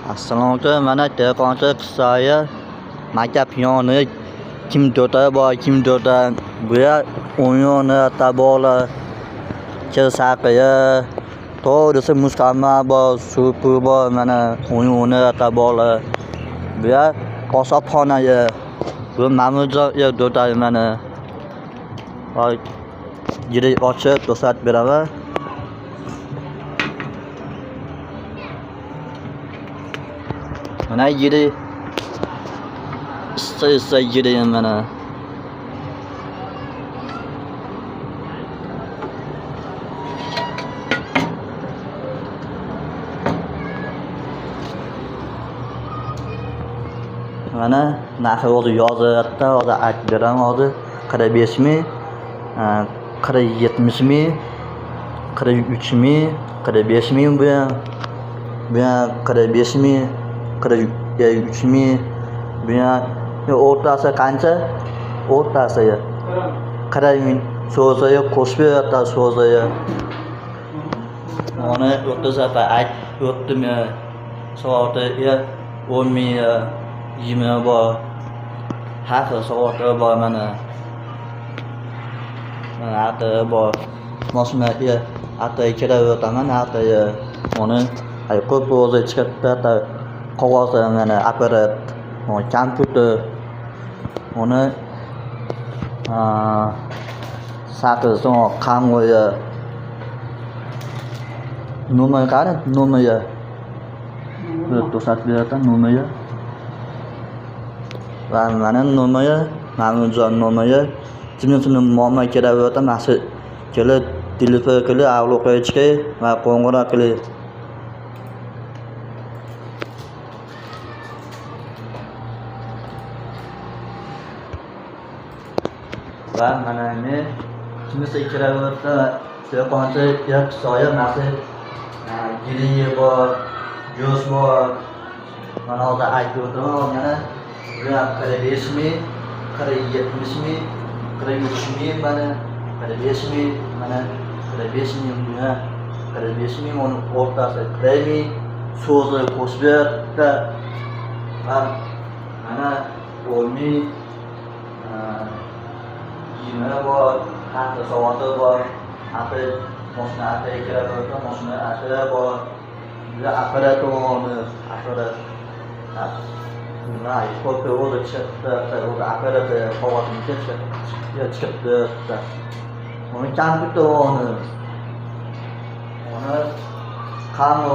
Assalomu alaykum. Mana telefonda qisaya maktab yoni kim dota bor, kim dota bu yer o'yini tabola kesaqya to'g'risi mustaqilma bor, supu bor, mana o'yini tabola bu yer qassobxona yer. Bu Ma'murjon yer dota mana voy yirik ochib ko'rsatib beraman. Mana yeri issa yeri mana. Mana narxi hozir yozyapti, hozir aytib beraman hozir 45 ming, 70 ming, 43 ming, 45 ming bu ham 45 ming, 43 ming bu ham o'rtasi qancha? O'rtasi 40 ming so'zga qo'shib beradi so'zga. Mana o'rta safar aytib o'tdim soatiga 10 ming 20 bor. Har xil soatlar bor mana. Mana ata bor. Mashinaga ata kirib o'taman ataga. Uni qo'yib o'zi chiqarib qog'oz mana apparat, kompyuter. Uni sakkiz so'm qamgo'ya. Nomer qani? Nomerga. Ko'rsatib beradi nomerga. Va mana nomerga, Ma'murjon nomerga. Kimni muammo kerak bo'lsa, mana kelib telefon qilib, aloqaga chiqing va qo'ng'iroq qiling. Va mana men kimsa kerak bo'lsa, telefonda soya narsa gili bor, go'sht bor. Mana hozir aytib o'tiraman, mana bu ham 45 ming, 70 ming, 43 ming mana 45 ming, mana 45 ming bu ham 45 ming, uni o'rtasi 40 ming, so'zni qo'shib berdi. Va mana 10 ming 20 bor, hatta savati bor, hatta mashina ata kerak bo'lsa, mashina ata bor. Bu apparat apparat. Nah, ko'p o'zi chiqdi, o'zi apparat qog'ozini chiqdi. Uni kompyuter uni qani